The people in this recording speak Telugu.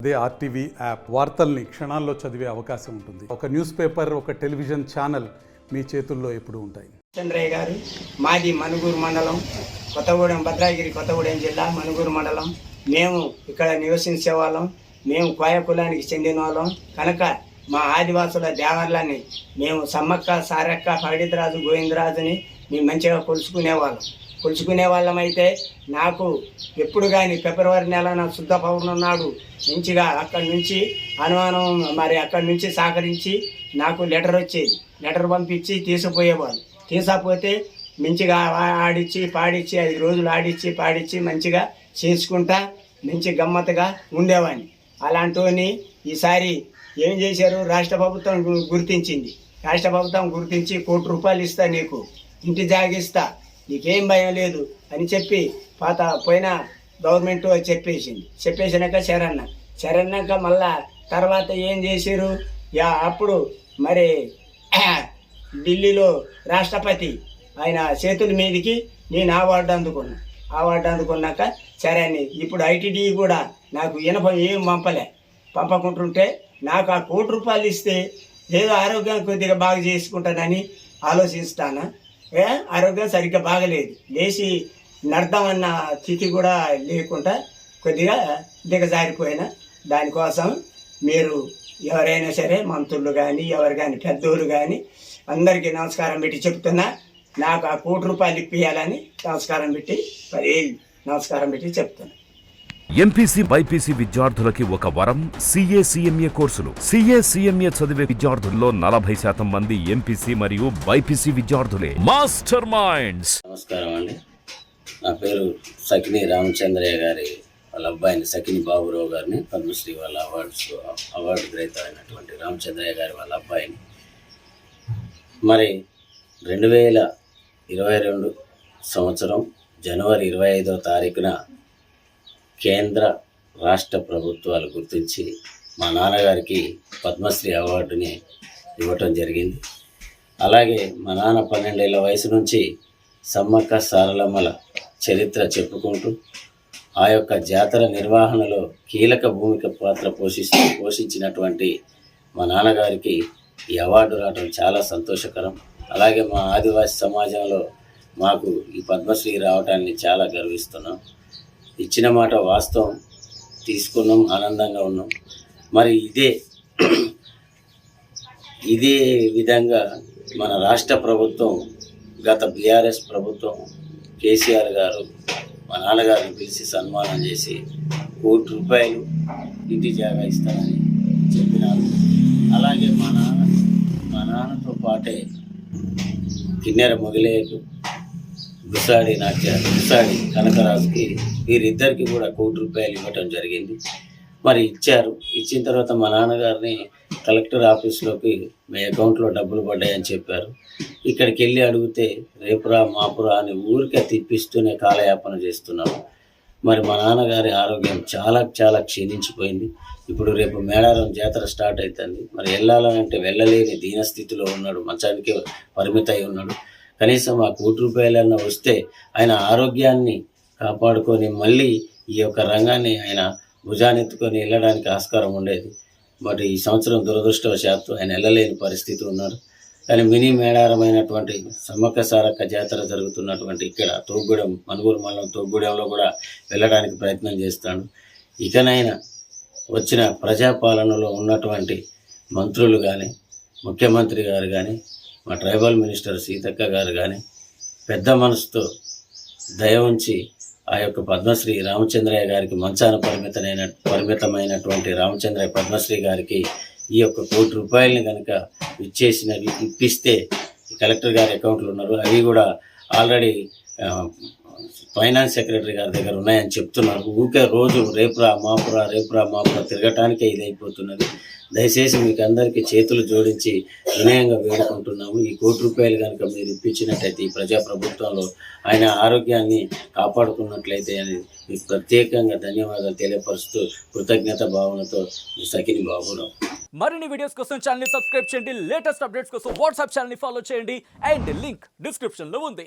అదే ఆర్టీవీ యాప్ వార్తల్ని క్షణాల్లో చదివే అవకాశం ఉంటుంది. ఒక న్యూస్ పేపర్, ఒక టెలివిజన్ ఛానల్ మీ చేతుల్లో ఎప్పుడూ ఉంటాయి. చంద్రయ్య గారు మాది మనుగూరు మండలం, కొత్తగూడెం, భద్రాగిరి కొత్తగూడెం జిల్లా మనుగూరు మండలం. మేము ఇక్కడ నివసించే వాళ్ళం. మేము కోయ కులానికి చెందిన వాళ్ళం కనుక మా ఆదివాసుల దేవర్లని మేము సమ్మక్క, సారక్క, పడిద్రాజు, గోవిందరాజుని మేము మంచిగా కొలుచుకునే వాళ్ళమైతే నాకు ఎప్పుడు కానీ ఫిబ్రవరి నెలన శుద్ధ పౌర్ణమి నాడు మంచిగా అక్కడి నుంచి అనుమానం అక్కడి నుంచి సహకరించి నాకు లెటర్ వచ్చేది. లెటర్ పంపించి తీసుకుపోయేవాళ్ళు. తీసుకపోతే మంచిగా ఆడిచ్చి పాడిచ్చి 5 రోజులు ఆడిచ్చి పాడిచ్చి మంచిగా చేసుకుంటా మంచి గమ్మత్తుగా ఉండేవాడిని. అలాంటివని ఈసారి ఏం చేశారు, రాష్ట్ర ప్రభుత్వం గుర్తించింది. రాష్ట్ర ప్రభుత్వం గుర్తించి ₹1,00,00,000 ఇస్తా, నీకు ఇంటి జాగిస్తా, నీకేం భయం లేదు అని చెప్పి పోయిన గవర్నమెంట్ చెప్పేసినాక శరణ్యాక మళ్ళా తర్వాత ఏం చేశారు, అప్పుడు మరి ఢిల్లీలో రాష్ట్రపతి ఆయన చేతుల మీదకి నేను అవార్డు అందుకున్నాక సరే ఇప్పుడు ఐటీడీ కూడా నాకు ఏం పంపకుంటుంటే నాకు ఆ ₹1,00,00,000 ఇస్తే ఏదో ఆరోగ్యం కొద్దిగా బాగా చేసుకుంటానని ఆలోచిస్తాను. ఆరోగ్యం సరిగ్గా బాగలేదు, లేచి నడదామన్న స్థితి కూడా లేకుండా కొద్దిగా దిగజారిపోయిన. దానికోసం మీరు ఎవరైనా సరే మంత్రులు కానీ ఎవరు కానీ పెద్దోళ్ళు కానీ అందరికీ నమస్కారం పెట్టి చెప్తున్నా, నాకు ఆ ₹1,00,00,000 ఇప్పియాలని నమస్కారం పెట్టి 10 ఏళ్ళు నమస్కారం పెట్టి చెప్తున్నా. ఎంపీసీ బైపీసీ విద్యార్థులకి ఒక వరం CA CMA కోర్సులు. CA CMA చదివే విద్యార్థుల్లో 40% మంది ఎంపీసీ మరియు బైపీసీ విద్యార్థులే. Master minds. నమస్కారం అండి, నా పేరు సకిని రామచంద్రయ్య గారి వాళ్ళ అబ్బాయిని సకిని బాబురావు గారిని పద్మశ్రీ వాళ్ళ అవార్డు గ్రహీత అయినటువంటి రామచంద్రయ్య గారి వాళ్ళ అబ్బాయిని మరి 2022 సంవత్సరం జనవరి 25వ తారీఖున కేంద్ర రాష్ట్ర ప్రభుత్వాలు గుర్తించి మా నాన్నగారికి పద్మశ్రీ అవార్డుని ఇవ్వటం జరిగింది. అలాగే మా నాన్న 12 ఏళ్ల వయసు నుంచి సమ్మక్క సారలమ్మల చరిత్ర చెప్పుకుంటూ ఆ యొక్క జాతర నిర్వహణలో కీలక భూమిక పాత్ర పోషించినటువంటి మా నాన్నగారికి ఈ అవార్డు రావడం చాలా సంతోషకరం. అలాగే మా ఆదివాసీ సమాజంలో మాకు ఈ పద్మశ్రీ రావటాన్ని చాలా గర్విస్తున్నాం. ఇచ్చిన మాట వాస్తవం, తీసుకున్నాం, ఆనందంగా ఉన్నాం. మరి ఇదే విధంగా మన రాష్ట్ర ప్రభుత్వం, గత బీఆర్ఎస్ ప్రభుత్వం కేసీఆర్ గారు మా నాన్నగారిని పిలిచి సన్మానం చేసి ₹1,00,00,000 ఇంటి జాగా ఇస్తానని చెప్పినారు. అలాగే మా నాన్నతో పాటే కిన్నెర మొగిలేకు, గుసాడి కనకరాజుకి వీరిద్దరికి కూడా ₹1,00,00,000 ఇవ్వటం జరిగింది. మరి ఇచ్చిన తర్వాత మా నాన్నగారిని కలెక్టర్ ఆఫీస్లోకి మీ అకౌంట్లో డబ్బులు పడ్డాయని చెప్పారు. ఇక్కడికి వెళ్ళి అడిగితే రేపురా మాపురా అని ఊరికే తిప్పిస్తూనే కాలయాపన చేస్తున్నాము. మరి మా నాన్నగారి ఆరోగ్యం చాలా చాలా క్షీణించిపోయింది. ఇప్పుడు రేపు మేడారం జాతర స్టార్ట్ అవుతుంది. మరి వెళ్ళాలంటే వెళ్ళలేని దీనస్థితిలో ఉన్నాడు, మంచానికి పరిమితమై ఉన్నాడు. కనీసం ఆ ₹1,00,00,000 వస్తే ఆయన ఆరోగ్యాన్ని కాపాడుకొని మళ్ళీ ఈ యొక్క రంగాన్ని ఆయన భుజానెత్తుకొని వెళ్ళడానికి ఆస్కారం ఉండేది. బట్ ఈ సంవత్సరం దురదృష్టవశాత్తు ఆయన వెళ్ళలేని పరిస్థితి ఉన్నారు. కానీ మినీ మేడారమైనటువంటి సమ్మక్క సారక్క జాతర జరుగుతున్నటువంటి ఇక్కడ తోగ్గూడెం, మనుగూరు మండలం తోగ్గూడెంలో కూడా వెళ్ళడానికి ప్రయత్నం చేస్తాడు. ఇకనైనా వచ్చిన ప్రజాపాలనలో ఉన్నటువంటి మంత్రులు కానీ, ముఖ్యమంత్రి గారు కానీ, మా ట్రైబల్ మినిస్టర్ సీతక్క గారు కానీ పెద్ద మనసుతో దయ ఉంచి ఆ యొక్క పద్మశ్రీ రామచంద్రయ్య గారికి మంచాన పరిమితమైనటువంటి రామచంద్రయ్య పద్మశ్రీ గారికి ఈ యొక్క ₹1,00,00,000 కనుక ఇప్పిస్తే కలెక్టర్ గారి అకౌంట్లు ఉన్నారు, అవి కూడా ఆల్రెడీ ఫైనాన్స్ సెక్రటరీ గారి దగ్గర ఉన్నాయని చెప్తున్నారు. ఊకే రోజు రేపురా మాపురా తిరగటానికే ఇదైపోతున్నది. దయచేసి మీకు అందరికీ చేతులు జోడించి వినయంగా వేడుకుంటున్నాము. ఈ ₹1,00,00,000 కనుక మీరు ఇప్పించినట్లయితే ఈ ప్రజాప్రభుత్వంలో ఆయన ఆరోగ్యాన్ని కాపాడుకున్నట్లయితే అని మీకు ప్రత్యేకంగా ధన్యవాదాలు తెలియపరుస్తూ కృతజ్ఞత భావనతో సకిని బాబురావు. మరిన్ని వీడియోస్ కోసం ఛానల్ ని సబ్స్క్రైబ్ చేయండి. లేటెస్ట్ అప్డేట్స్ కోసం వాట్సాప్ ఛానల్ ని ఫాలో చేయండి. అండ్ లింక్ డిస్క్రిప్షన్ లో ఉంది.